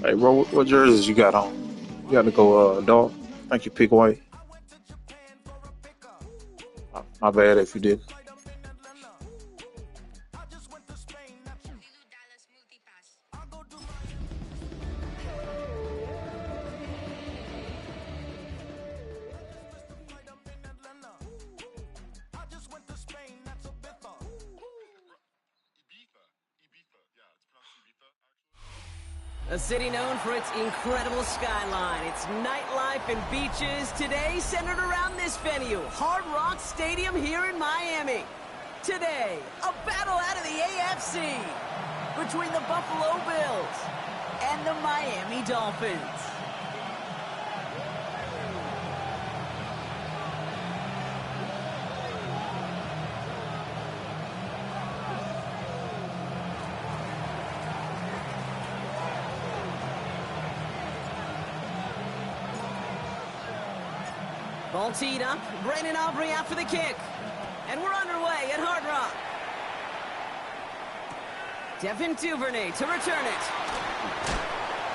Hey, bro, what jerseys you got on? You got to go dog. I think you pick white. My bad if you did. A city known for its incredible skyline, its nightlife and beaches, today centered around this venue, Hard Rock Stadium here in Miami. Today, a battle out of the AFC between the Buffalo Bills and the Miami Dolphins. Ball teed up, Brandon Aubrey out for the kick. And we're underway at Hard Rock. Devin Duvernay to return it.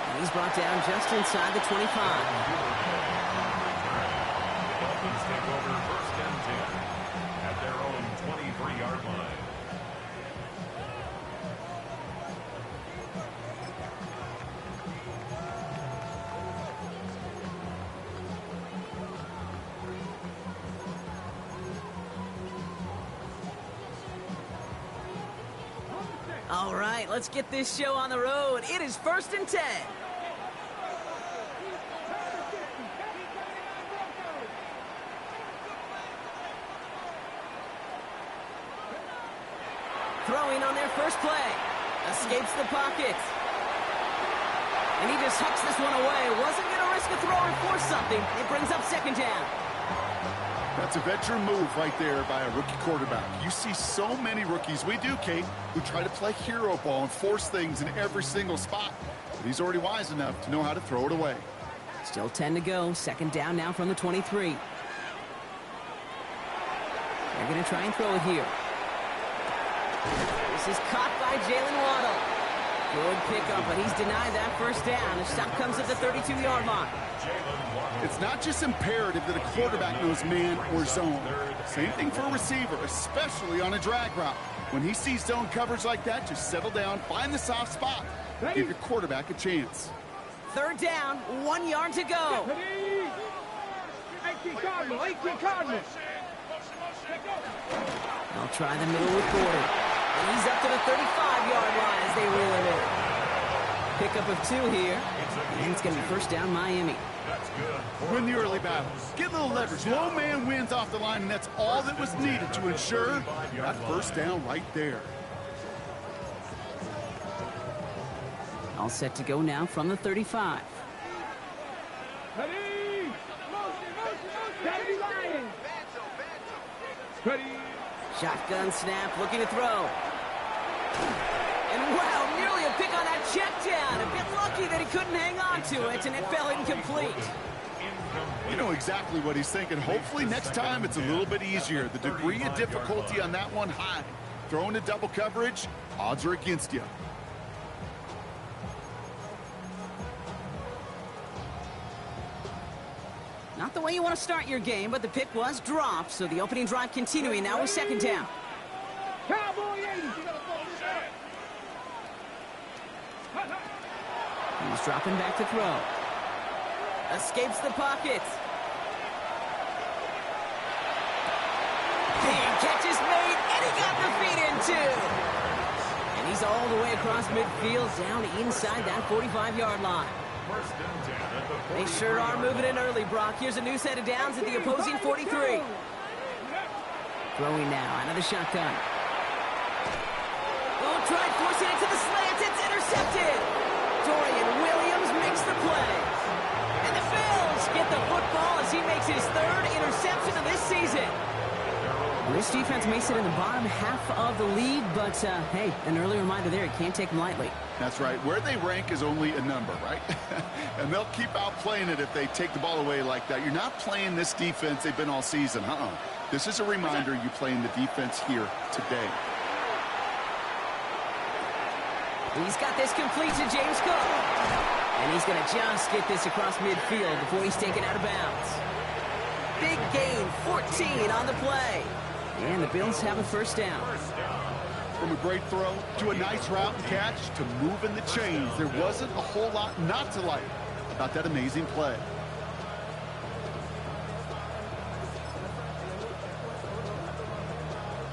And he's brought down just inside the 25. Dolphins take over 1st and 10 at their own 23-yard line. All right, let's get this show on the road. It is 1st and 10. Throwing on their first play. Escapes the pocket. And he just hucks this one away. Wasn't going to risk a throw or force something. It brings up 2nd down. That's a veteran move right there by a rookie quarterback. You see so many rookies, we do, Kate, who try to play hero ball and force things in every single spot. But he's already wise enough to know how to throw it away. Still 10 to go. 2nd down now from the 23. They're going to try and throw it here. This is caught by Jalen Waddle. Good pickup, but he's denied that 1st down. The shot comes at the 32-yard line. It's not just imperative that a quarterback knows man or zone. Same thing for a receiver, especially on a drag route. When he sees zone coverage like that, just settle down, find the soft spot. Give your quarterback a chance. 3rd down, 1 yard to go. 18 Cardinals. They'll try the middle with Gordon. And he's up to the 35-yard line as they reel him in. Pickup of 2 here. And it's going to be 1st down Miami. Win the early battles. Get a little leverage. Low man wins off the line, and that's all that was needed to ensure that 1st down right there. All set to go now from the 35. Shotgun snap, looking to throw. And wow, nearly a pick on that check down. A bit lucky that he couldn't hang on to it, and it fell incomplete. You know exactly what he's thinking. Hopefully next time it's a little bit easier. The degree of difficulty on that one high. Throwing to double coverage, odds are against you. Not the way you want to start your game, but the pick was dropped, so the opening drive continuing now with 2nd down. He's dropping back to throw. Escapes the pocket. Big catch is made, and he got the feet in too. And he's all the way across midfield, down inside that 45-yard line. They sure are moving in early, Brock. Here's a new set of downs at the opposing 43. Throwing now out of the shotgun. Oh, tried forcing it to the slant. It's intercepted. Dorian Williams makes the play. And the Bills get the football as he makes his 3rd interception of this season. This defense may sit in the bottom half of the league, but, hey, an early reminder there, it can't take them lightly. That's right. Where they rank is only a number, right? And they'll keep outplaying it if they take the ball away like that. You're not playing this defense they've been all season. This is a reminder you play in the defense here today. He's got this complete to James Cook. And he's going to just get this across midfield before he's taken out of bounds. Big gain, 14 on the play. And the Bills have a first down. From a great throw to a nice route and catch to moving the chains, there wasn't a whole lot not to like about that amazing play.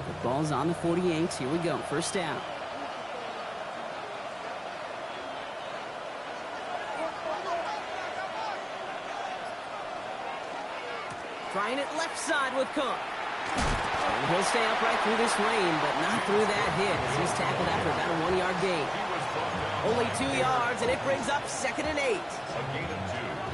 The ball's on the 48. Here we go. First down. Trying it left side with Cook. And he'll stay upright through this rain, but not through that hit as he's tackled after about a 1-yard gain. Only 2 yards, and it brings up 2nd and 8.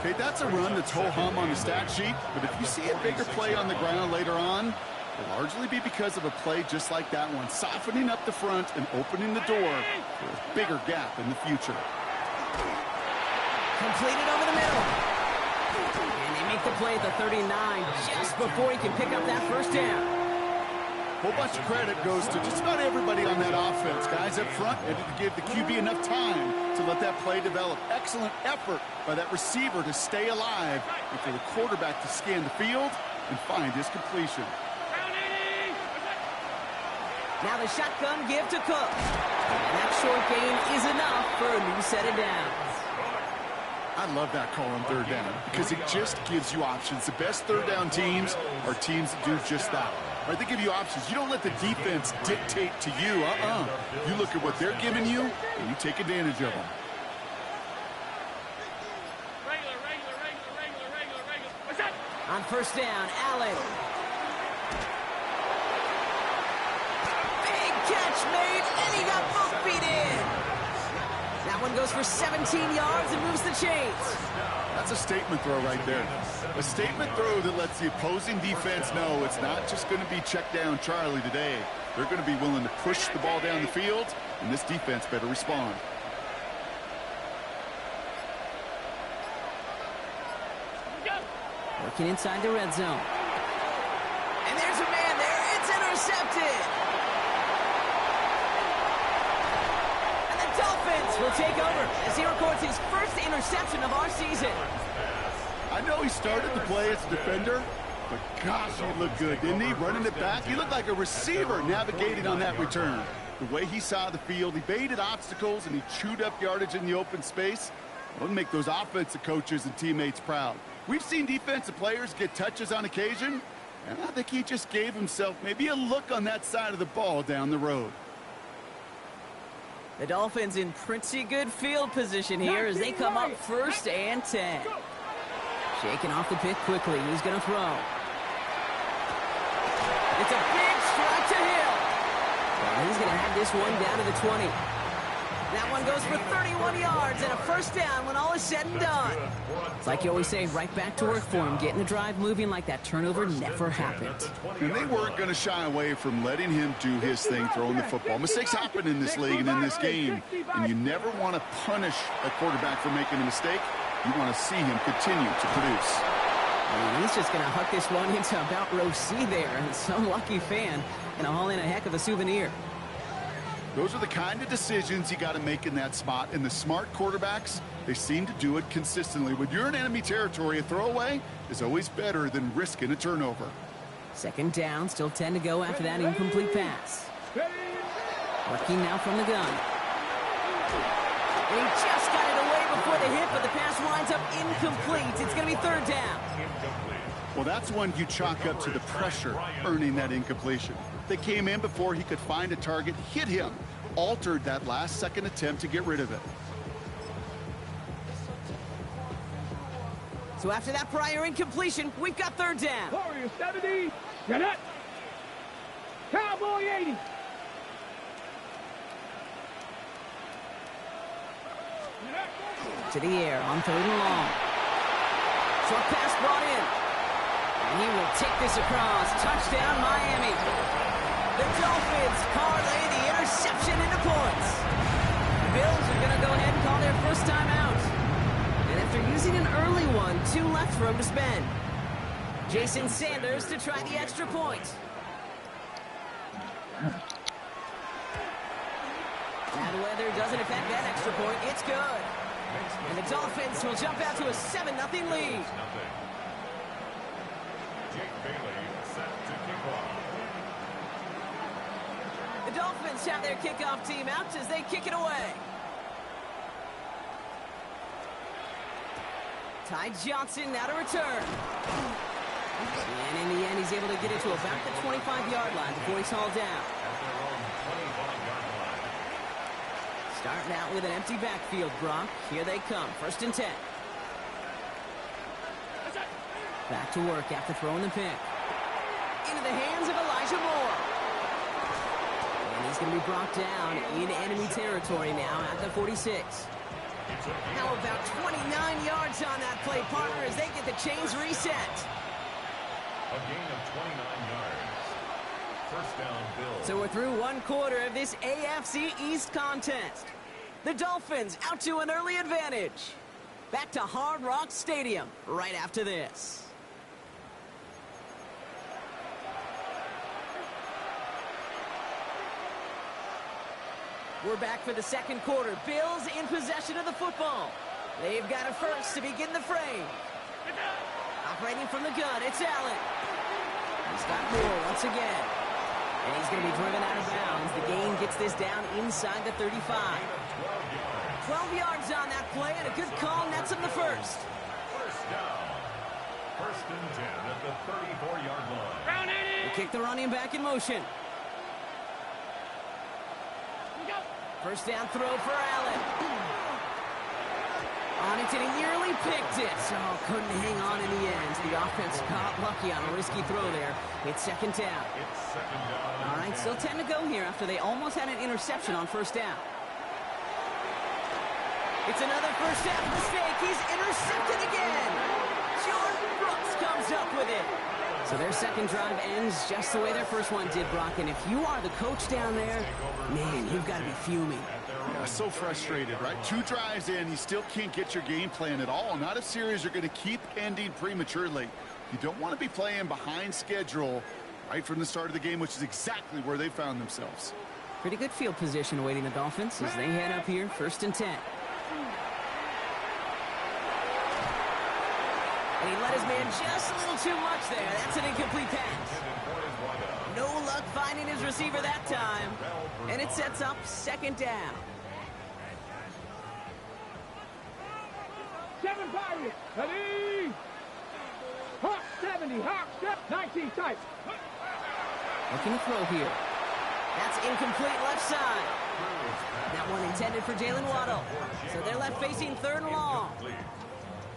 Okay, that's a run that's ho-hum on the stat sheet, but if you see a bigger play on the ground later on, it'll largely be because of a play just like that one, softening up the front and opening the door for a bigger gap in the future. Completed over the middle. And they make the play at the 39 just before he can pick up that first down. A whole bunch of credit goes to just about everybody on that offense. Guys up front had to give the QB enough time to let that play develop. Excellent effort by that receiver to stay alive and for the quarterback to scan the field and find his completion. Now the shotgun give to Cook. And that short gain is enough for a new set of downs. I love that call on third down because it just gives you options. The best third down teams are teams that do just that. Right? They give you options. You don't let the defense dictate to you. You look at what they're giving you, and you take advantage of them. On first down, Allen. Big catch made, and he got both feet in. That one goes for 17 yards and moves the chains. That's a statement throw right there. A statement throw that lets the opposing defense know it's not just going to be check down Charlie today. They're going to be willing to push the ball down the field, and this defense better respond. Working inside the red zone. And there's a man there. It's intercepted. And the Dolphins will take over as he records his first interception of our season. I know he started the play as a defender, but gosh, he looked good, didn't he? Running it back, he looked like a receiver navigating on that return. The way he saw the field, he baited obstacles, and he chewed up yardage in the open space. It would make those offensive coaches and teammates proud. We've seen defensive players get touches on occasion, and I think he just gave himself maybe a look on that side of the ball down the road. The Dolphins in pretty good field position here as they come up 1st and 10. Shaking off the pick quickly. He's going to throw. It's a big strike to Hill. And he's going to have this one down to the 20. That one goes for 31 yards and a first down when all is said and done. It's like you always say, right back to work for him. Getting the drive moving like that turnover never happened. And they weren't going to shy away from letting him do his thing throwing the football. Mistakes happen in this league and in this game, and you never want to punish a quarterback for making a mistake. You want to see him continue to produce. I mean, he's just going to huck this one into about row C there, and some lucky fan going to haul in a heck of a souvenir. Those are the kind of decisions you got to make in that spot. And the smart quarterbacks, they seem to do it consistently. When you're in enemy territory, a throwaway is always better than risking a turnover. 2nd down, still 10 to go after that incomplete pass. Working now from the gun. And he just got it away before the hit, but the pass winds up incomplete. It's going to be 3rd down. Well, that's one you chalk up to the pressure earning that incompletion. They came in before he could find a target, hit him, altered that last-second attempt to get rid of it. So after that prior incompletion, we've got 3rd down. Warrior 70, Cadet, Cowboy 80. To the air on 3rd and long. Short pass brought in. And he will take this across. Touchdown, Miami. The Dolphins parlay the interception into points. The Bills are going to go ahead and call their first time out. And after using an early one, 2 left for him to spend. Jason Sanders to try the extra point. That the weather doesn't affect that extra point. It's good. And the Dolphins will jump out to a 7-0 lead. Jake Bailey set to kick off. The Dolphins have their kickoff team out as they kick it away. Ty Johnson now to return. And in the end, he's able to get it to about the 25-yard line before he's hauled down. At their own 25-yard line. Starting out with an empty backfield, Brock. Here they come. 1st and 10. Back to work after throwing the pick. Into the hands of Elijah Moore. And he's going to be brought down in enemy territory now at the 46. How about 29 yards on that play, partner, as they get the chains reset. A gain of 29 yards. 1st down, Bills. So we're through one quarter of this AFC East contest. The Dolphins out to an early advantage. Back to Hard Rock Stadium right after this. We're back for the second quarter. Bills in possession of the football. They've got it first to begin the frame. Operating from the gun, it's Allen. He's got Moore once again. And he's going to be driven out of bounds. The gain gets this down inside the 35. 12 yards on that play, and a good call nets him the first. 1st down. 1st and 10 at the 34-yard line. They kick the running back in motion. 1st down throw for Allen. On it, and he nearly picked it. So couldn't hang on in the end. The offense got lucky on a risky throw there. It's 2nd down. It's 2nd down. All right, still 10 to go here after they almost had an interception on 1st down. It's another 1st down mistake. He's intercepted again. Jordan Brooks comes up with it. So their second drive ends just the way their first one did, Brock. And if you are the coach down there, man, you've got to be fuming. Yeah, so frustrated, right? 2 drives in, you still can't get your game plan at all. Not if series are going to keep ending prematurely. You don't want to be playing behind schedule right from the start of the game, which is exactly where they found themselves. Pretty good field position awaiting the Dolphins as they head up here, 1st and 10. And he let his man just a little too much there. That's an incomplete pass. No luck finding his receiver that time. And it sets up 2nd down. 7 Pirates. Ready? Hawk 70. Hawk 19 type. Looking to throw here. That's incomplete left side. That one intended for Jalen Waddle. So they're left facing 3rd and long.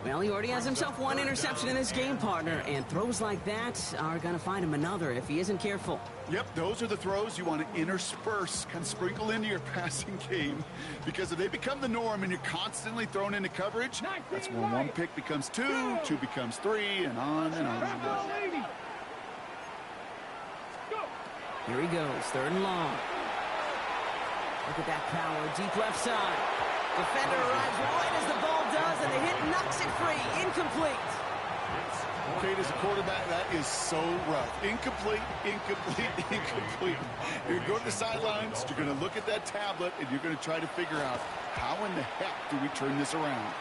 Well, he already has himself 1 interception in this game, partner, and throws like that are going to find him another if he isn't careful. Yep, those are the throws you want to intersperse, kind of sprinkle into your passing game, because if they become the norm and you're constantly thrown into coverage, that's when 1 pick becomes 2, 2 becomes 3, and on and on and on. Here he goes, 3rd and long. Look at that power, deep left side. Defender arrives right as the ball does, and the hit knocks it free. Incomplete. Kate, as a quarterback, that is so rough. Incomplete, incomplete, incomplete. You're going to the sidelines, you're going to look at that tablet, and you're going to try to figure out how in the heck do we turn this around.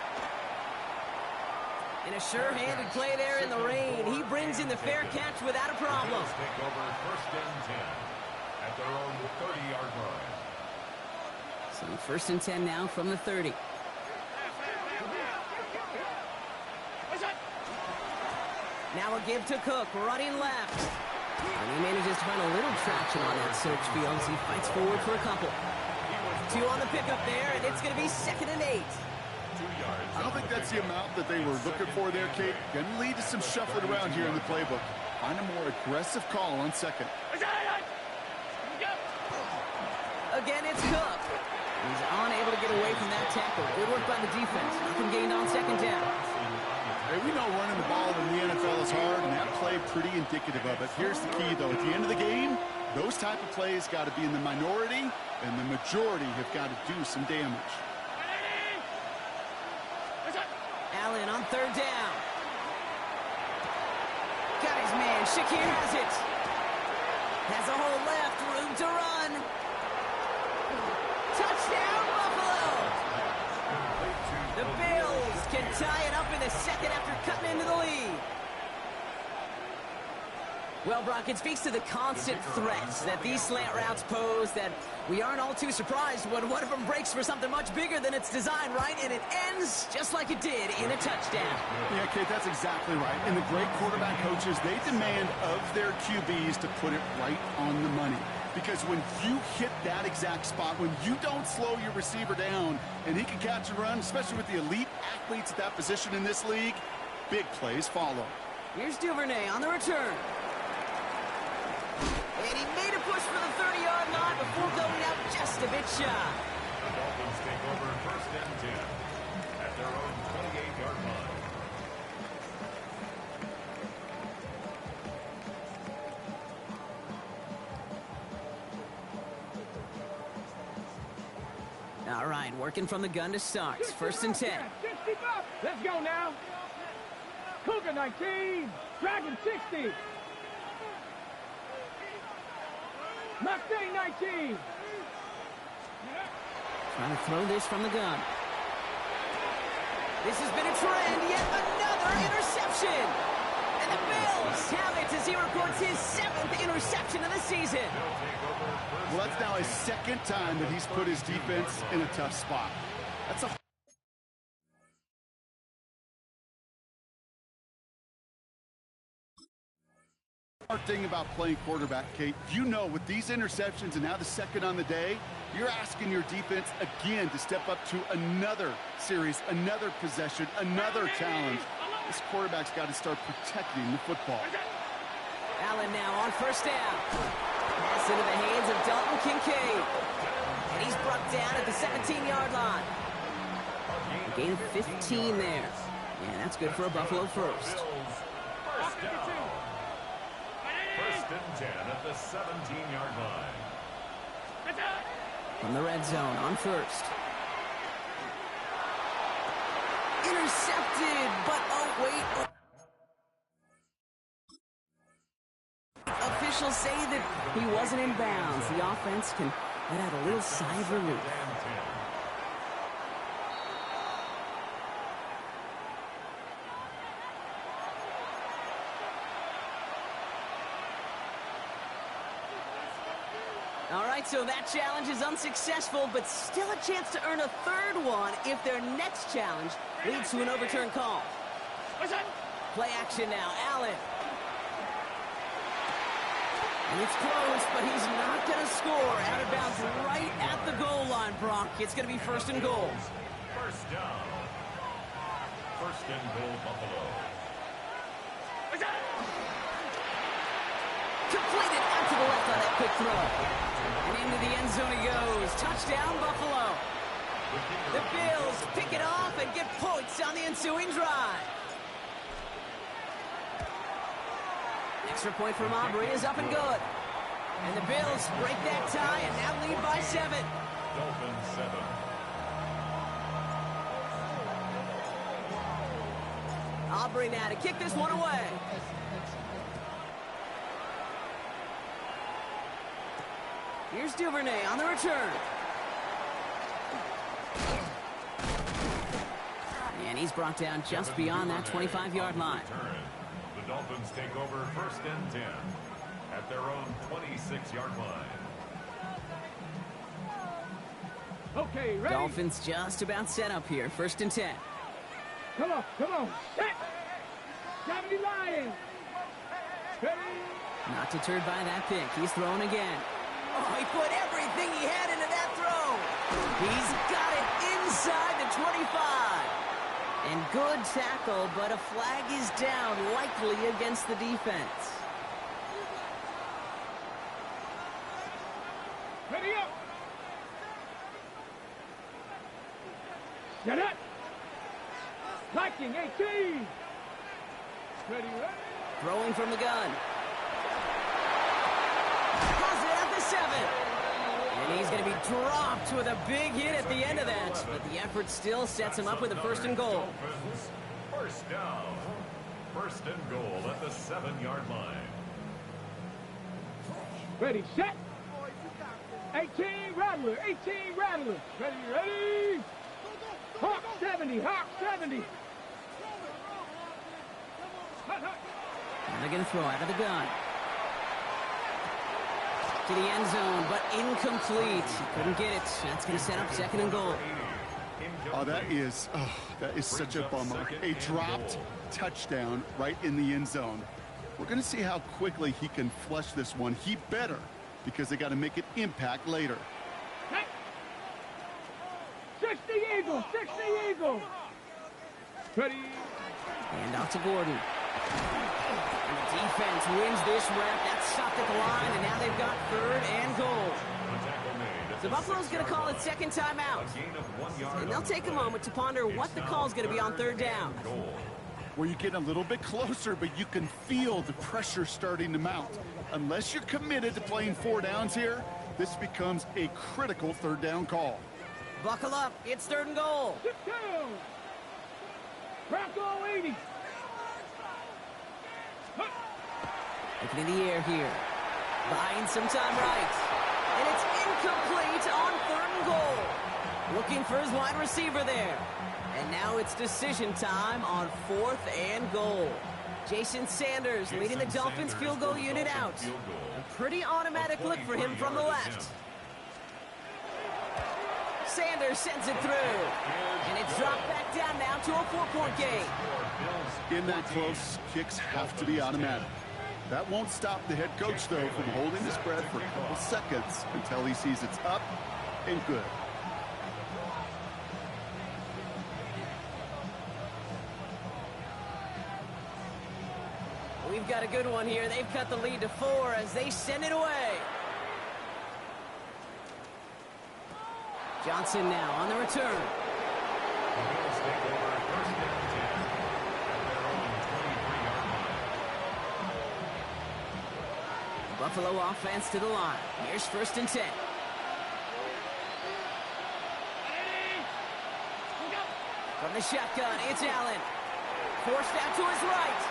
And a sure-handed play there in the rain. He brings in the fair catch without a problem. Take over 1st and 10 at their own 30-yard line. So 1st and 10 now from the 30. Now a give to Cook, running left. And he manages to find a little traction on that search field as he fights forward for a couple. 2 on the pickup there, and it's going to be 2nd and 8. 2 yards. I don't think that's the amount that they were looking for there, Kate. Going to lead to some shuffling around here in the playbook. Find a more aggressive call on 2nd. Again, it's Cook. He's unable to get away from that tackle. Good work by the defense. Nothing gained on 2nd down. Hey, we know running the ball in the NFL is hard, and that play pretty indicative of it. Here's the key, though. At the end of the game, those type of plays got to be in the minority, and the majority have got to do some damage. Allen on 3rd down. Got his man. Shakir has it. Has a hole left. Room to run. Touchdown, Buffalo! The Bills can tie it up in the second after cutting into the lead. Well, Brock, it speaks to the constant threats that these slant routes pose that we aren't all too surprised when one of them breaks for something much bigger than its design, right? And it ends just like it did in a touchdown. Yeah, Kate, that's exactly right. And the great quarterback coaches, they demand of their QBs to put it right on the money. Because when you hit that exact spot, when you don't slow your receiver down and he can catch and run, especially with the elite athletes at that position in this league, big plays follow. Here's Duvernay on the return. And he made a push for the 30-yard line before going out just a bit shy. The Dolphins take over first and 10 at their own 28-yard line. All right, working from the gun to start. First and 10. Let's go now. Cougar 19, Dragon 60. Mustang 19. Trying to throw this from the gun. This has been a trend, yet another interception. And the Bills have it as he records his 7th interception of the season. Well, that's now his second time that he's put his defense in a tough spot. That's a hard thing about playing quarterback, Kate. You know, with these interceptions and now the second on the day, you're asking your defense again to step up to another series, another possession, another challenge. This quarterback's got to start protecting the football. Allen now on first down. Pass into the hands of Dalton Kincaid. And he's brought down at the 17-yard line. A gain of 15 there. Yeah, that's good for a Buffalo first. First down. First and 10 at the 17-yard line. From the red zone on first. Intercepted, but oh wait. Officials say that he wasn't in bounds. The offense can let out a little sigh of relief. All right, so that challenge is unsuccessful, but still a chance to earn a third one if their next challenge leads to an overturned call. Play action now, Allen. And it's close, but he's not going to score. Out of bounds right at the goal line, Brock. It's going to be first and goal. First down. First and goal, Buffalo. Completed out to the left on that quick throw. And into the end zone he goes. Touchdown, Buffalo. The Bills pick it off and get points on the ensuing drive. Extra point from Aubrey is up and good. And the Bills break that tie and now lead by 7. Dolphins 7. Aubrey now to kick this one away. Here's Duvernay on the return. And he's brought down just beyond that 25-yard line. The Dolphins take over first and 10 at their own 26-yard line. Okay, ready? Dolphins just about set up here. First and 10. Come on, come on. Set. 70 Lions. Ready? Not deterred by that pick. He's throwing again. Oh, he put everything he had into that throw. He's got it inside the 25. And good tackle, but a flag is down, likely against the defense. Ready up. Get it. Liking 18. Ready, ready. Throwing from the gun. Has it at the 7. And he's going to be dropped with a big hit at the end of that. But the effort still sets him up with a first and goal. Dolphins, first down. First and goal at the 7-yard line. Ready, set. 18 Rattler, 18 Rattler. Ready? Hawk 70, Hawk 70. And they're going to throw out of the gun. To the end zone, but incomplete. Couldn't get it. That's going to set up 2nd and goal. Oh, that is such a bummer. A dropped touchdown right in the end zone. We're going to see how quickly he can flush this one. He better, because they got to make an impact later. 60 Eagles, 60 Eagles. Ready? And out to Gordon. And the defense wins this rep. That's stopped at the line, and now they've got 3rd and goal. So Buffalo's going to call it 2nd timeout. And they'll take a moment to ponder what the call is going to be on 3rd down. Where you get a little bit closer, but you can feel the pressure starting to mount. Unless you're committed to playing 4 downs here, this becomes a critical 3rd down call. Buckle up. It's 3rd and goal. Sit down. Bronco 80. Looking in the air here. Buying some time right. And it's incomplete on 3rd and goal. Looking for his wide receiver there. And now it's decision time on 4th and goal. Jason Sanders leading the Dolphins field goal unit out. A pretty automatic look for him from the left. Sanders sends it through. And it's dropped back down now to a 4-point game. In that close, kicks have to be automatic. That won't stop the head coach, though, from holding his breath for a couple seconds until he sees it's up and good. We've got a good one here. They've cut the lead to 4 as they send it away. Johnson now on the return. Buffalo offense to the line. Here's 1st and 10. From the shotgun, it's Allen. Forced out to his right.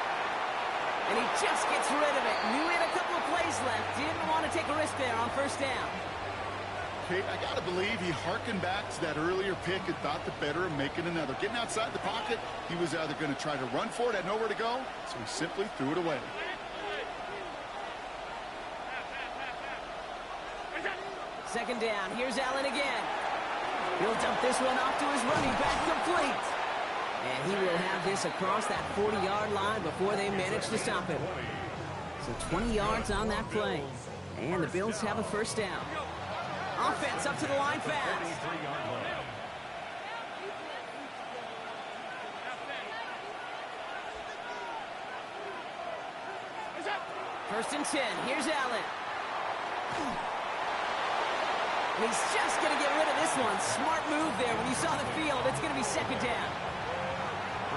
And he just gets rid of it. Knew he had a couple of plays left. Didn't want to take a risk there on 1st down. Okay, I got to believe he harkened back to that earlier pick and thought the better of making another. Getting outside the pocket, he was either going to try to run for it, had nowhere to go, so he simply threw it away. Second down. Here's Allen again. He'll dump this one off to his running back, complete. And he will have this across that 40-yard line before they manage to stop him. So 20 yards on that play. And the Bills have a 1st down. Offense up to the line fast. First and 10. Here's Allen. He's just going to get rid of this one. Smart move there. When you saw the field, it's going to be 2nd down.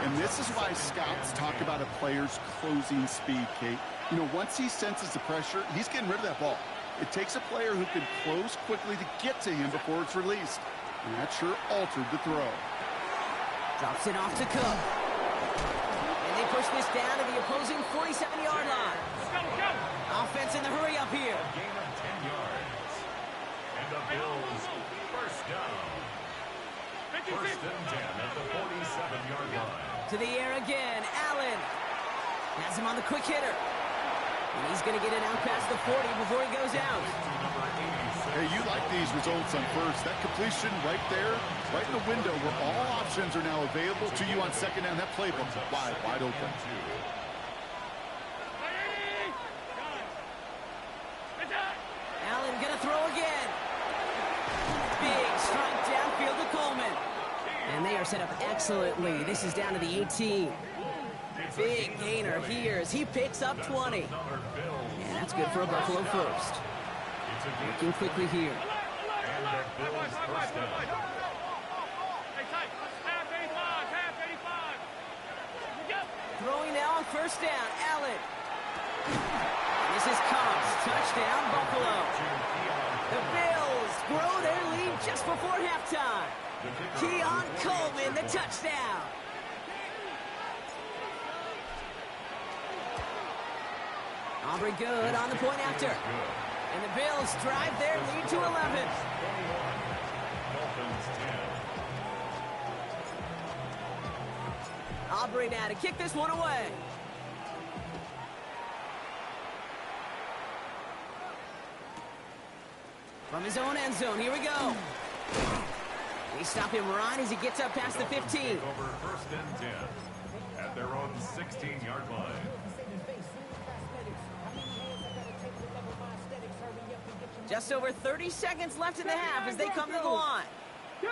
And this is why scouts talk about a player's closing speed, Kate. You know, once he senses the pressure, he's getting rid of that ball. It takes a player who can close quickly to get to him before it's released. And that sure altered the throw. Drops it off to Cook. And they push this down to the opposing 47-yard line. Offense in the hurry up here. A gain of 10 yards. And the Bills 1st down. 1st and 10 at the 47-yard line. To the air again. Allen has him on the quick hitter. And he's going to get it out past the 40 before he goes out. Hey, you like these results on 1st. That completion right there, right in the window where all options are now available to you on 2nd down. That playbook's wide open. Allen going to throw again. Big strike downfield to Coleman. And they are set up excellently. This is down to the 18. Big gainer here as he picks up 20. And that's good for a Buffalo 1st. Working quickly here. And the Bills 1st down. Throwing now on 1st down, Allen. And this is Cobbs. Touchdown, Buffalo. The Bills grow their lead just before halftime. Keon Coleman, the touchdown. Aubrey good on the point after. And the Bills drive their lead to 11. Dolphins 10. Aubrey now to kick this one away. From his own end zone, here we go. They stop him right as he gets up past the 15. Over first and 10 at their own 16-yard line. Just over 30 seconds left in the half as they come to the line. 2.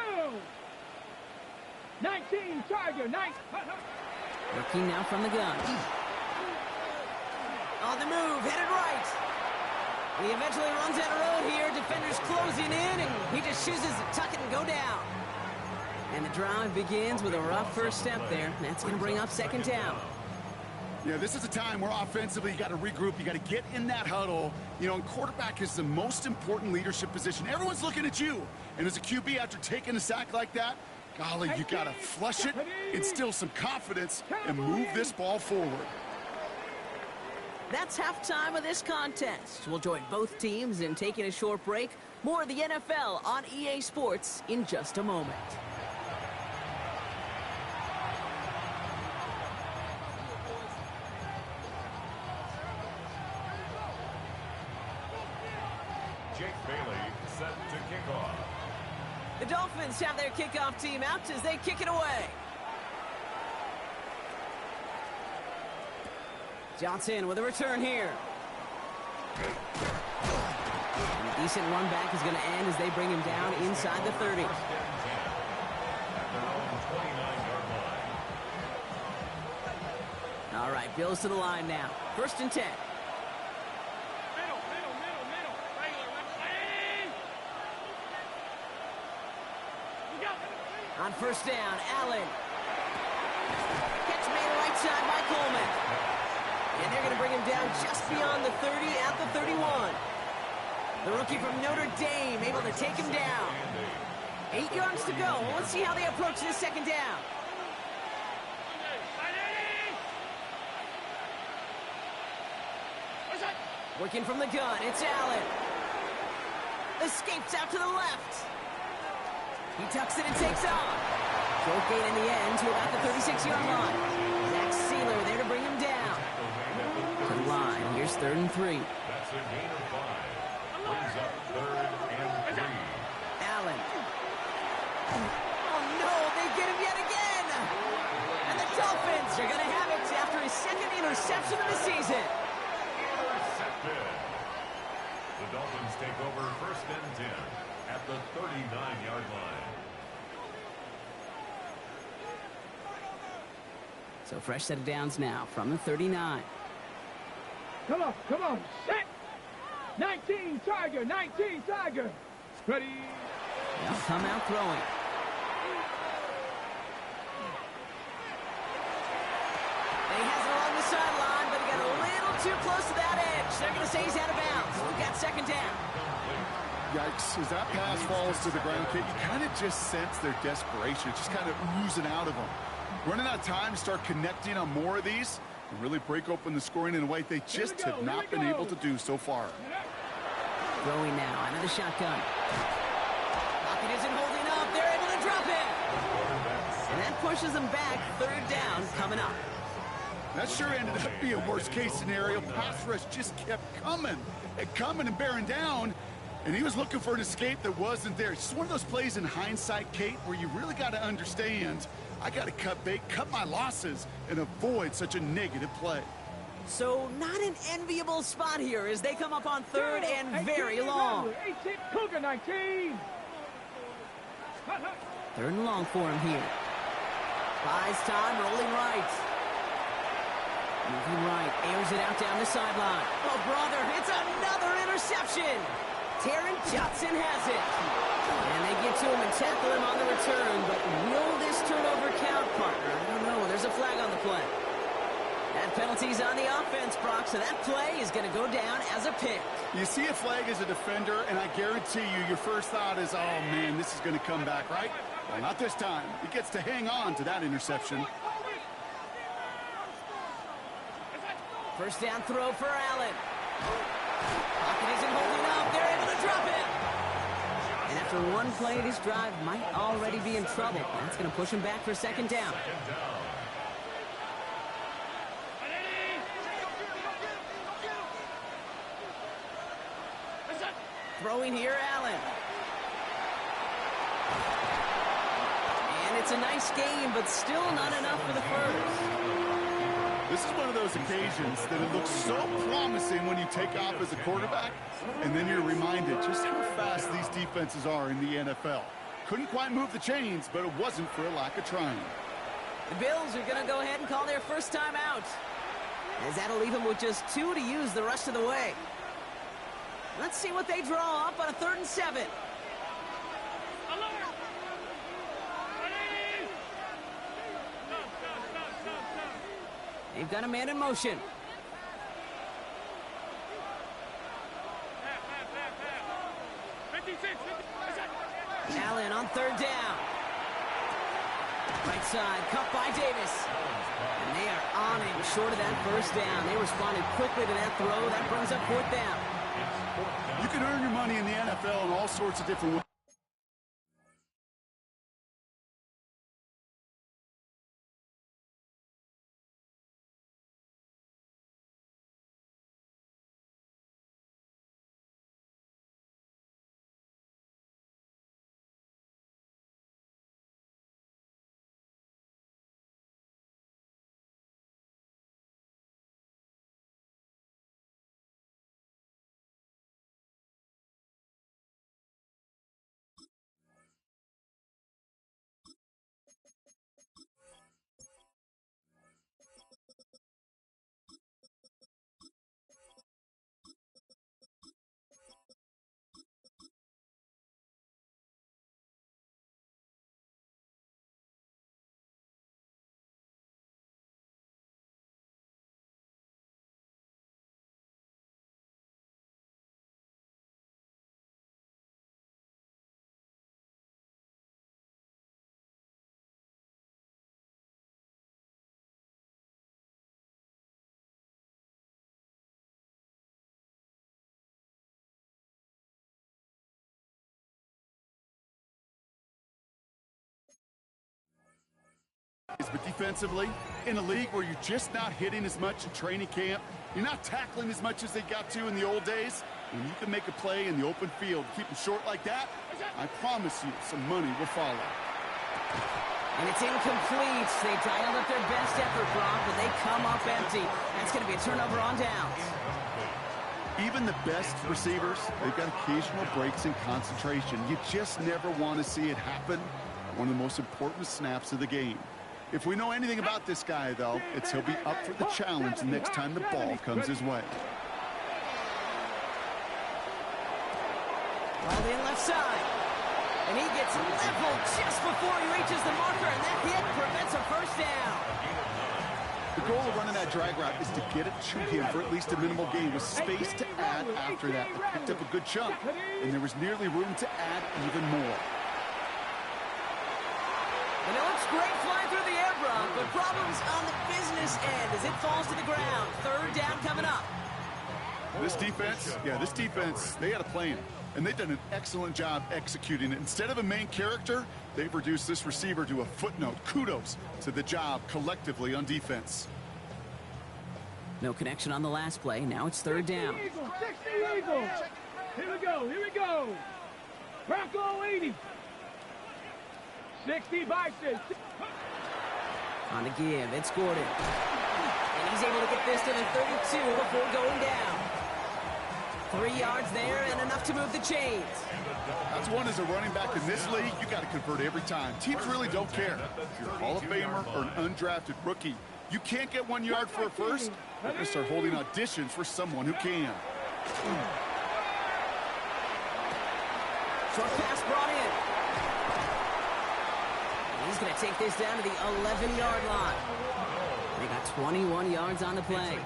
19, Tiger, 9. Working now from the gun. On the move, headed right. He eventually runs out of road here. Defenders closing in, and he just chooses to tuck it and go down. And the drive begins with a rough first step there. That's going to bring up second down. Yeah, this is a time where offensively you got to regroup. You got to get in that huddle. You know, and quarterback is the most important leadership position. Everyone's looking at you. And as a QB, after taking a sack like that, golly, you got to flush it, instill some confidence, and move this ball forward. That's halftime of this contest. We'll join both teams in taking a short break. More of the NFL on EA Sports in just a moment. Jake Bailey set to kick off. The Dolphins have their kickoff team out as they kick it away. Johnson with a return here. And a decent run back is going to end as they bring him down inside the 30. First and 10 at their own 29-yard line. All right, Bills to the line now. First and 10. Middle. Regular, lane. You got it. On first down, Allen. Catch made right side by Coleman. And they're going to bring him down just beyond the 30 at the 31. The rookie from Notre Dame able to take him down. 8 yards to go. Let's see how they approach this second down. Working from the gun, it's Allen. Escapes out to the left. He tucks it and takes off. Short gain in the end to about the 36-yard line. Zach Sealer there to bring him down. To the line, here's 3rd and 3. That's a gain of 5. Brings up 3rd and 3. Allen. Oh no, they get him yet again. And the Dolphins are going to have it after his second interception of the season. Intercepted. The Dolphins take over first and 10 at the 39-yard line. So fresh set of downs now from the 39. Come on, set. 19, Tiger, 19, Tiger. Ready. They'll come out throwing. And he has it along the sideline, but he got a little too close to that edge. They're going to say he's out of bounds. We've got second down. Yikes, as that pass falls to the ground, Kate, you kind of just sense their desperation. It's just kind of oozing out of them. Running out of time to start connecting on more of these and really break open the scoring in a way they just have not been able to do so far. Throwing now out of the shotgun. Pocket isn't holding up. They're able to drop it. And that pushes them back. 3rd down coming up. That sure ended up being a worst-case scenario. Pass rush just kept coming and bearing down. And he was looking for an escape that wasn't there. It's just one of those plays in hindsight, Kate, where you really got to understand, I got to cut bait, cut my losses, and avoid such a negative play. So not an enviable spot here as they come up on 3rd and very long. 18, Cougar, 19. 3rd and long for him here. Buys time, rolling right. Moving right, airs it out down the sideline. Oh, brother, it's another interception. Taron Johnson has it. And they get to him and tackle him on the return, but will this turnover count, partner? I don't know. There's a flag on the play. That penalty's on the offense, Brock, so that play is going to go down as a pick. You see a flag as a defender, and I guarantee you, your first thought is, oh, man, this is going to come back, right? Well, not this time. He gets to hang on to that interception. First down throw for Allen. Pocket isn't holding up. They're able to drop him. And after one play, this drive might already be in trouble. That's going to push him back for second down. Throwing here, Allen. And it's a nice game, but still not enough for the first. This is one of those occasions that it looks so promising when you take off as a quarterback, and then you're reminded just how fast these defenses are in the NFL. Couldn't quite move the chains, but it wasn't for a lack of trying. The Bills are going to go ahead and call their first time out, as that'll leave them with just 2 to use the rest of the way. Let's see what they draw up on a 3rd and 7. They've got a man in motion. Allen on 3rd down. Right side, cut by Davis. And they are on him short of that first down. They responded quickly to that throw. That brings up 4th down. You can earn your money in the NFL in all sorts of different ways. But defensively, in a league where you're just not hitting as much in training camp, you're not tackling as much as they got to in the old days, when you can make a play in the open field, keep them short like that, I promise you some money will follow. And it's incomplete. They dialed up their best effort, Brock, but they come up empty. That's going to be a turnover on downs. Even the best receivers, they've got occasional breaks in concentration. You just never want to see it happen. One of the most important snaps of the game. If we know anything about this guy, though, it's he'll be up for the challenge the next time the ball comes his way. Ball in left side. And he gets leveled just before he reaches the marker, and that hit prevents a first down. The goal of running that drag route is to get it to him for at least a minimal gain with space to add after that. They picked up a good chunk, and there was nearly room to add even more. And it looks great flying through the air, Brock, but problems on the business end as it falls to the ground. 3rd down coming up. This defense, they had a plan, and they've done an excellent job executing it. Instead of a main character, they've reduced this receiver to a footnote. Kudos to the job collectively on defense. No connection on the last play. Now it's 3rd down. 60 Eagles. Here we go. Bronco 80. 60 Bison. On the give, it's Gordon. And he's able to get this to the 32 before going down. 3 yards there and enough to move the chains. That's one as a running back in this league, you got to convert every time. Teams really don't care. If you're a Hall of Famer or an undrafted rookie, you can't get 1 yard for a first. They're going to start holding auditions for someone who can. Short pass brought in. He's going to take this down to the 11-yard line. They got 21 yards on the play.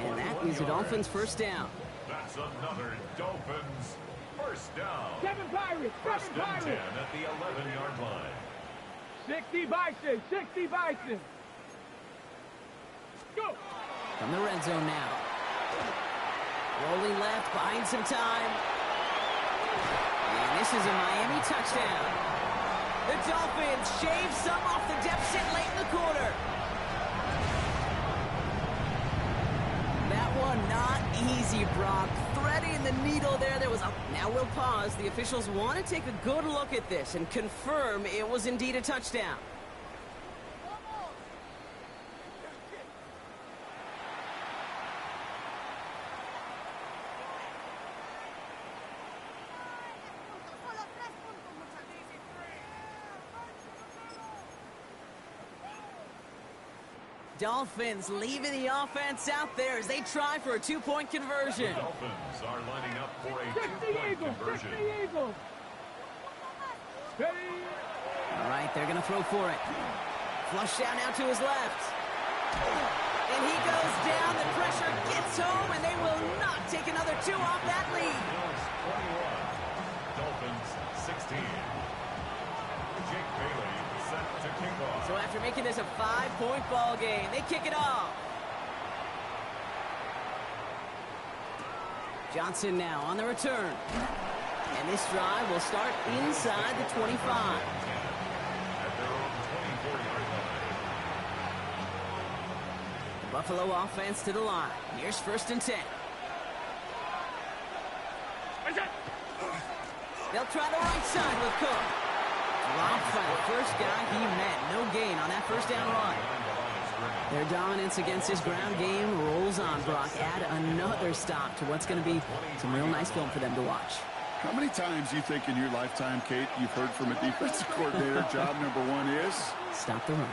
And that is the Dolphins' first down. That's another Dolphins first down. 7 Pirates. 1st and 10 at the 11-yard line. 60 Bison. 60 Bison. Go. From the red zone now. Rolling left, buying some time. And this is a Miami touchdown. The Dolphins shave some off the deficit late in the quarter. That one not easy, Brock. Threading the needle there. Now we'll pause. The officials want to take a good look at this and confirm it was indeed a touchdown. Dolphins leaving the offense out there as they try for a two-point conversion. The Dolphins are lining up for a 60 two-point Eagles, conversion. 60 Eagles. Ready? All right, they're going to throw for it. Flush down now to his left. And he goes down. The pressure gets home, and they will not take another two off that lead. Bills 21, Dolphins 16. Jake Bailey set to kick off. So after making this a 5-point ball game, they kick it off. Johnson now on the return. And this drive will start inside the 25. At their own 24-yard line. The Buffalo offense to the line. Here's 1st and 10. They'll try the right side with Cook. Dropped by the first guy he met. No gain on that first down run. Their dominance against this ground game rolls on, Brock. Add another stop to what's going to be some real nice film for them to watch. How many times do you think in your lifetime, Kate, you've heard from a defensive coordinator, job number one is? Stop the run.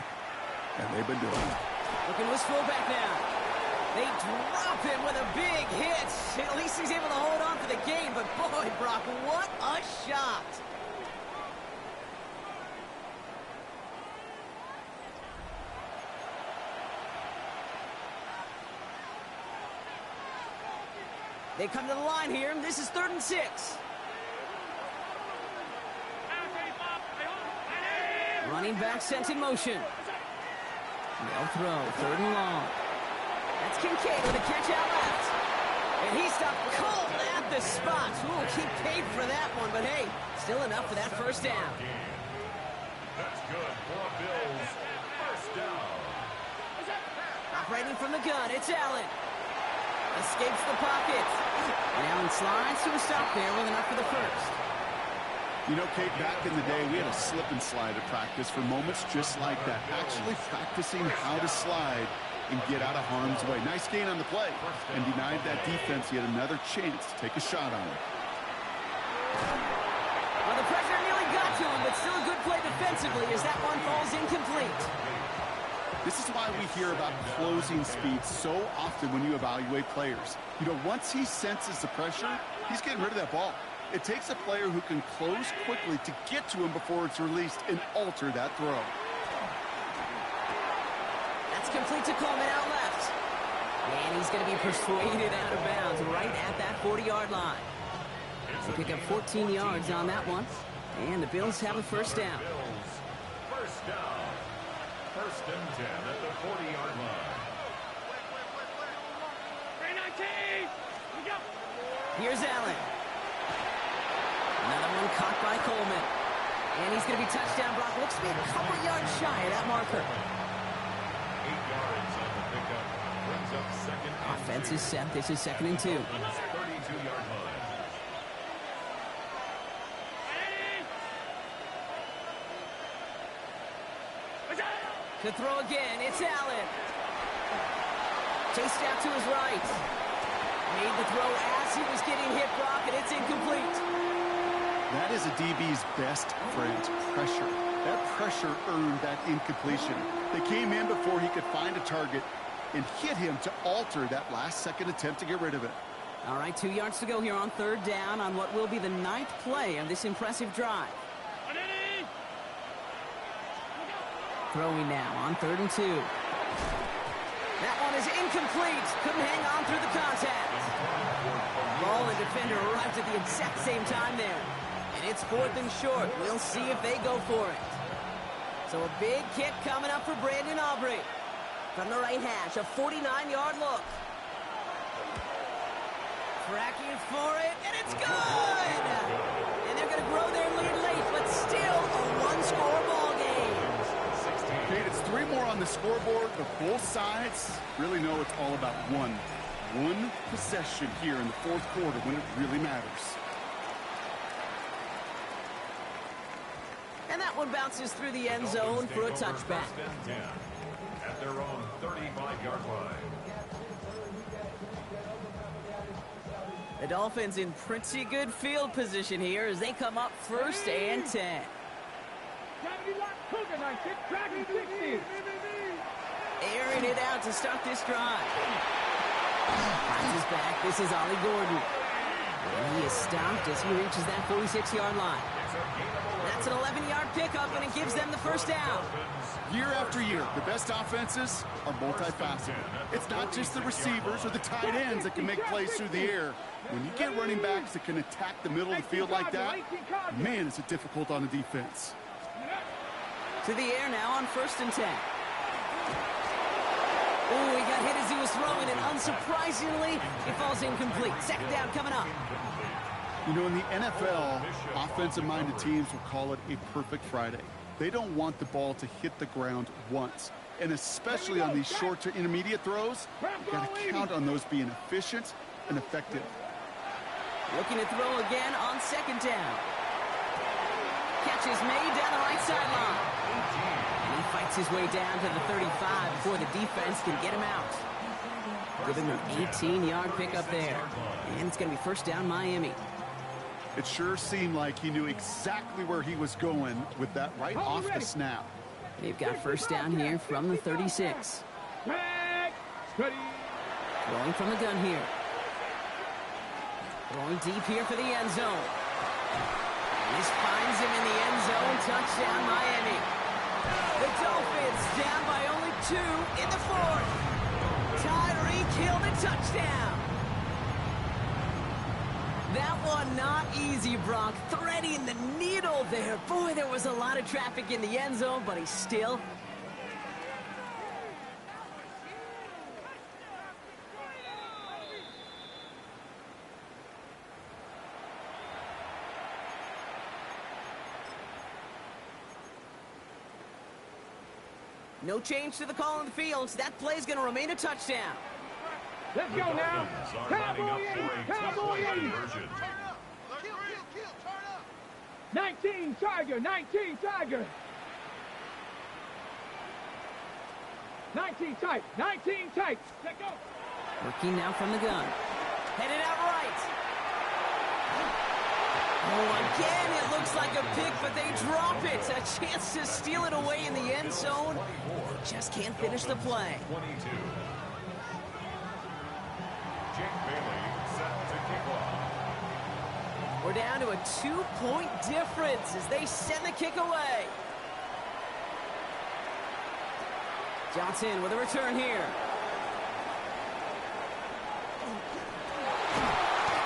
And they've been doing it. Looking with fullback now. They drop him with a big hit. At least he's able to hold on for the game. But boy, Brock, what a shot. They come to the line here. This is 3rd and 6. Running back sent in motion. They'll throw. 3rd and long. That's Kincaid with a catch out left. And he stopped cold at the spot. Ooh, he paid for that one. But hey, still enough for that first down. That's good for a Bills first down. Operating from the gun, it's Allen. Escapes the pocket. And Allen slides to a stop there with enough for the first. You know, Kate, back in the day, we had a slip and slide at practice for moments just like that. Actually practicing how to slide and get out of harm's way. Nice gain on the play. And denied that defense yet another chance to take a shot on him. Well, the pressure nearly got to him, but still a good play defensively as that one falls incomplete. This is why we hear about closing speed so often when you evaluate players. You know, once he senses the pressure, he's getting rid of that ball. It takes a player who can close quickly to get to him before it's released and alter that throw. That's complete to Coleman out left. And he's going to be persuaded out of bounds right at that 40-yard line. They pick up 14 yards on that one. And the Bills have a first down. First down. 1st and 10 at the 40-yard line. Here's Allen. Another one caught by Coleman. And he's going to be touchdown. Brock looks to be a couple yards shy of that marker. 8 yards on the pickup. Brings up 2nd and Offense is set. This is 2nd and 2. 32-yard line. To throw again, it's Allen. Chased out to his right. Made the throw as he was getting hit, Brock, and it's incomplete. That is a DB's best friend, pressure. That pressure earned that incompletion. They came in before he could find a target and hit him to alter that last-second attempt to get rid of it. All right, 2 yards to go here on 3rd down on what will be the 9th play of this impressive drive. Throwing now on 3rd and 2. That one is incomplete. Couldn't hang on through the contact. Ball and defender arrived at the exact same time there. And it's 4th and short. We'll see if they go for it. So a big kick coming up for Brandon Aubrey. From the right hash, a 49-yard look. Tracking for it, and it's good! And they're going to grow their lead late, but still a one-score ball game. Kate, it's 3 more on the scoreboard, but both sides really know it's all about one possession here in the fourth quarter when it really matters. And that one bounces through the end zone for a touchback. First and 10 at their own 35-yard line. The Dolphins in pretty good field position here as they come up first and 10. 70 lot Cougar 96, tracking 60. Airing it out to start this drive. Finds his back. This is Ollie Gordon. And he is stopped as he reaches that 46-yard line. That's an 11-yard pickup, and it gives them the first down. Year after year, the best offenses are multifaceted. It's not just the receivers or the tight ends that can make plays through the air. When you get running backs that can attack the middle of the field like that, man, is it difficult on the defense. To the air now on first and 10. Oh, he got hit as he was throwing, and unsurprisingly, it falls incomplete. Second down coming up. You know, in the NFL, offensive-minded teams will call it a perfect Friday. They don't want the ball to hit the ground once. And especially on these short to intermediate throws, you got to count on those being efficient and effective. Looking to throw again on second down. Catch is made down the right sideline. And he fights his way down to the 35 before the defense can get him out. Giving him an 18-yard pickup there. And it's going to be first down Miami. It sure seemed like he knew exactly where he was going with that right off the snap. They've got first down here from the 36. Throwing from the gun here. Throwing deep here for the end zone. This finds him in the end zone. Touchdown, Miami. The Dolphins down by only 2 in the fourth. Tyreek Hill the touchdown. That one not easy, Brock. Threading the needle there. Boy, there was a lot of traffic in the end zone, but he still... No change to the call on the field. So that play's going to remain a touchdown. Let's go now. Cowboy 80, Cowboy 80. 19 Tiger, 19 Tiger. 19 tight, 19 tight. Let go. Working now from the gun. Headed out right. Oh, again, it looks like a pick, but they drop it. A chance to steal it away in the end zone. They just can't finish the play. 22. Jake Bailey set to kick off. We're down to a 2-point difference as they send the kick away. Johnson with a return here.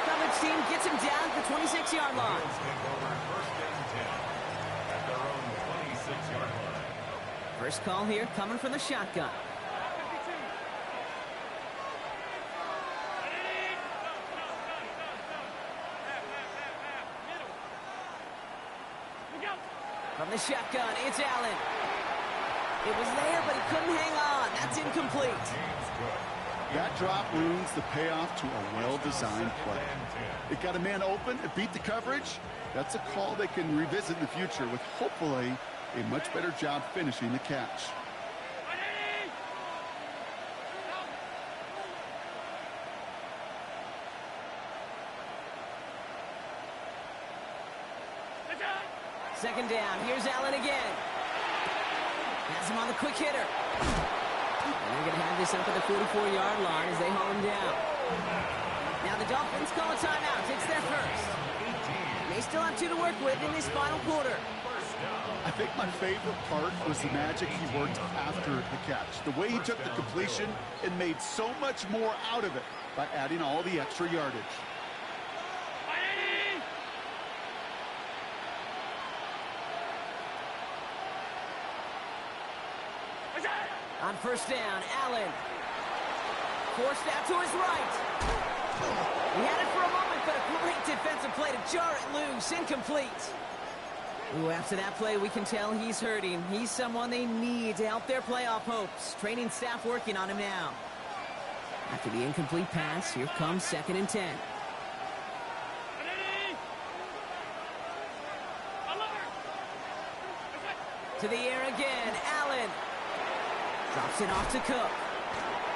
Coverage team gets him down at the 26-yard line. First and 10 at their own 26-yard line. First call here coming from the shotgun. From the shotgun, it's Allen. It was there, but he couldn't hang on. That's incomplete. That drop ruins the payoff to a well-designed play. It got a man open, it beat the coverage. That's a call they can revisit in the future with hopefully a much better job finishing the catch. Second down. Here's Allen again. Has him on the quick hitter. And they're going to have this up at the 44-yard line as they haul him down. Now the Dolphins call a timeout. It's their first. They still have 2 to work with in this final quarter. I think my favorite part was the magic he worked after the catch. The way he took the completion and made so much more out of it by adding all the extra yardage. On first down, Allen. Forced out to his right. He had it for a moment, but a great defensive play to jar it loose. Incomplete. Ooh, after that play, we can tell he's hurting. He's someone they need to help their playoff hopes. Training staff working on him now. After the incomplete pass, here comes 2nd and 10. To the air again, Allen. Drops it off to Cook.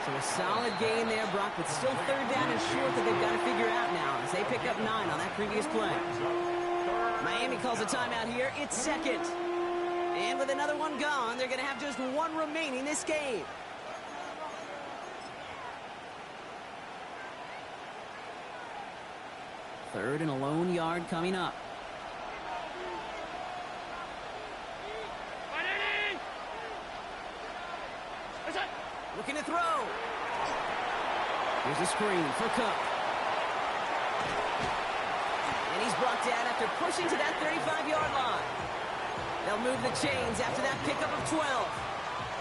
So a solid gain there, Brock, but still 3rd down and short that they've got to figure out now as they pick up 9 on that previous play. Miami calls a timeout here. It's 2nd. And with another one gone, they're going to have just 1 remaining this game. Third and a lone yard coming up. Looking to throw. Here's a screen for Cook. And he's brought down after pushing to that 35-yard line. They'll move the chains after that pickup of 12.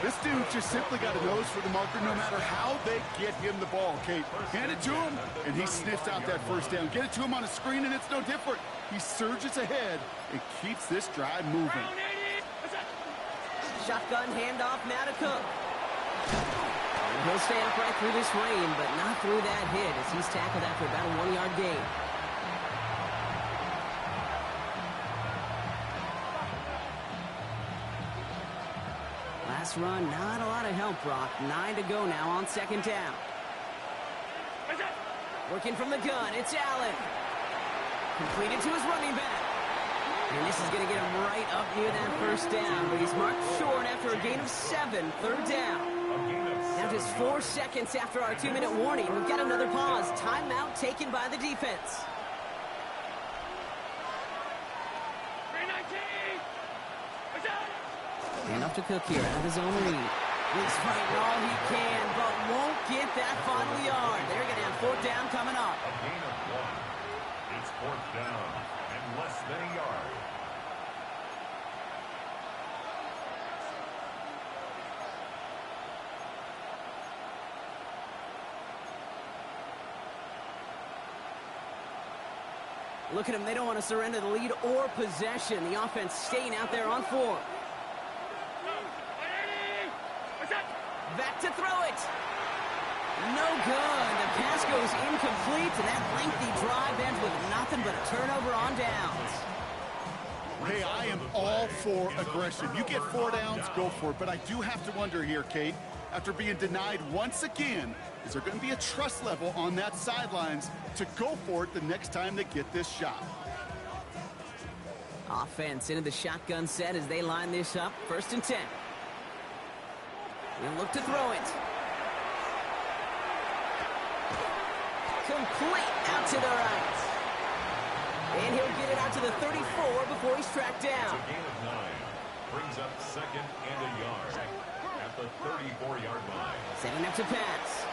This dude just simply got a nose for the marker no matter how they get him the ball, Kate. Hand it to him, and he sniffs out that 1st down. Get it to him on a screen, and it's no different. He surges ahead and keeps this drive moving. Shotgun handoff now to Cook. He'll stay upright through this rain, but not through that hit as he's tackled after about a 1-yard gain. Last run, not a lot of help, Brock. 9 to go now on 2nd down. Working from the gun, it's Allen. Completed to his running back. And this is going to get him right up near that 1st down, but he's marked short after a gain of 7, 3rd down. Now just 4 seconds after our 2-minute warning, we've got another pause. Timeout taken by the defense. And up to Cook here out of his own lead. He's fighting all he can, but won't get that final yard. They're going to have 4th down coming up. A gain of 1. It's 4th down and less than a yard. Look at them. They don't want to surrender the lead or possession. The offense staying out there on 4. Back to throw it. No good. The pass goes incomplete, and that lengthy drive ends with nothing but a turnover on downs. Hey, I am all for aggression. You get 4 downs, go for it. But I do have to wonder here, Kate, after being denied once again, is there going to be a trust level on that sidelines to go for it the next time they get this shot? Offense into the shotgun set as they line this up. 1st and 10. We'll look to throw it. Complete out to the right. And he'll get it out to the 34 before he's tracked down. It's a gain of 9. Brings up 2nd and a yard at the 34-yard line. Setting up to pass.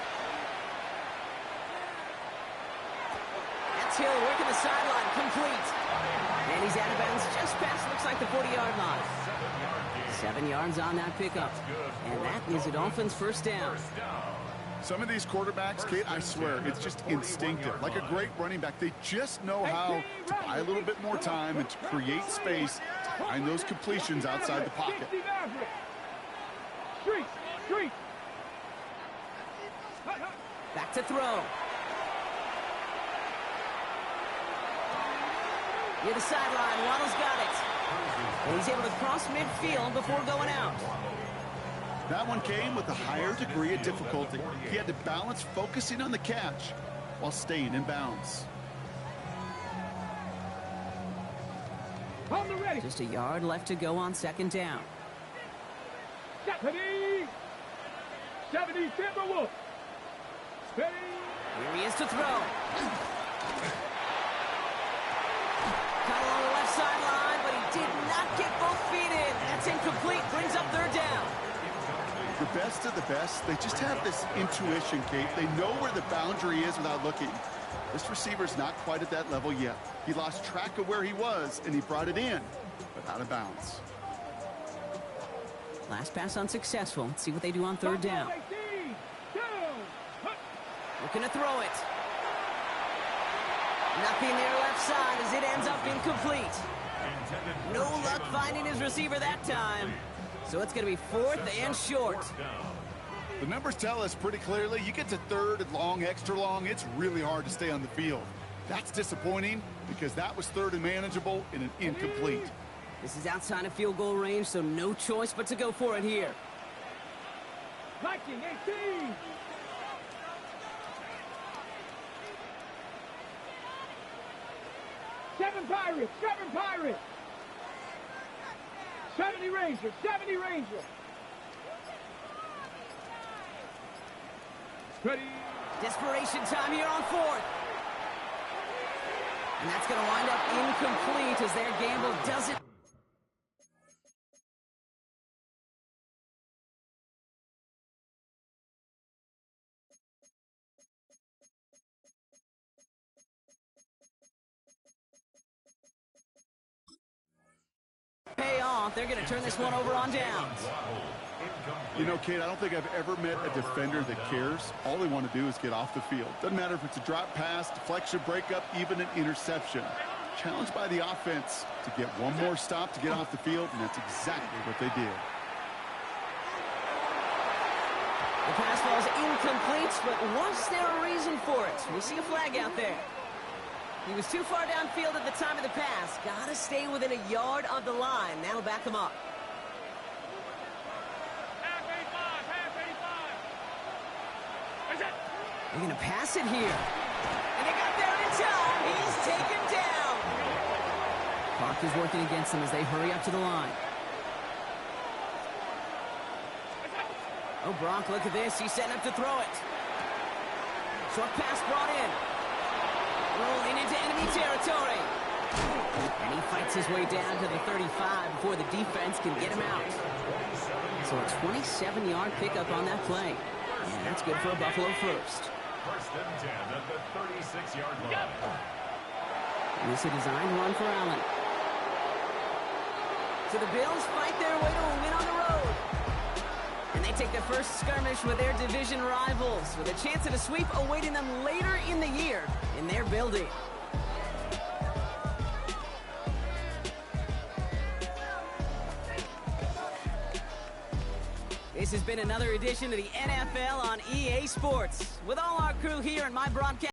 That's Hill working the sideline. Complete. And he's out of bounds just past, looks like the 40-yard line. 7 yards on that pickup. And that is a Dolphins' 1st down. Some of these quarterbacks, Kate, I swear, it's just instinctive. Like a great running back, they just know how to buy a little bit more time and to create space to find those completions outside the pocket. Back to throw. Near the sideline, Waddle's got it. And he's able to cross midfield before going out. That one came with a higher degree of difficulty. He had to balance focusing on the catch while staying in bounds. Just a yard left to go on 2nd down. 70 Timberwolves. Steady. Here he is to throw. Caught along the left sideline, but he did not get both feet in. That's incomplete. Brings up 3rd down. The best of the best, they just have this intuition, Kate. They know where the boundary is without looking. This receiver's not quite at that level yet. He lost track of where he was, and he brought it in, but out of bounds. Last pass unsuccessful. Let's see what they do on 3rd down. Looking to throw it. Nothing near left side as it ends up incomplete. No luck finding his receiver that time. So it's going to be 4th and short. The numbers tell us pretty clearly, you get to 3rd and long, extra long, it's really hard to stay on the field. That's disappointing because that was 3rd and manageable in an incomplete. This is outside of field goal range, so no choice but to go for it here. 19-18. Seven Pirates, 70 Rangers, 70 Rangers. Ready. Desperation time here on 4th. And that's going to wind up incomplete as their gamble doesn't. Pay off. They're going to turn this one over on downs. You know, Kate, I don't think I've ever met a defender that cares. All they want to do is get off the field. Doesn't matter if it's a drop pass, deflection, breakup, even an interception. Challenged by the offense to get one more stop to get off the field, and that's exactly what they did. The pass ball is incomplete, but was there a reason for it? We see a flag out there. He was too far downfield at the time of the pass. Got to stay within a yard of the line. That'll back him up. They're going to pass it here. And they got there in time. He's taken down. Clock is working against them as they hurry up to the line. Oh, Brock, look at this. He's setting up to throw it. Short pass brought in. Rolling into enemy territory. And he fights his way down to the 35 before the defense can get him out. So a 27-yard pickup on that play. And that's good for a Buffalo first. 1st and 10 at the 36-yard line. And it's a designed run for Allen. So the Bills fight their way to a win on the road. And they take their first skirmish with their division rivals with a chance at a sweep awaiting them later in the year in their building. This has been another edition of the NFL on EA Sports. With all our crew here in my broadcast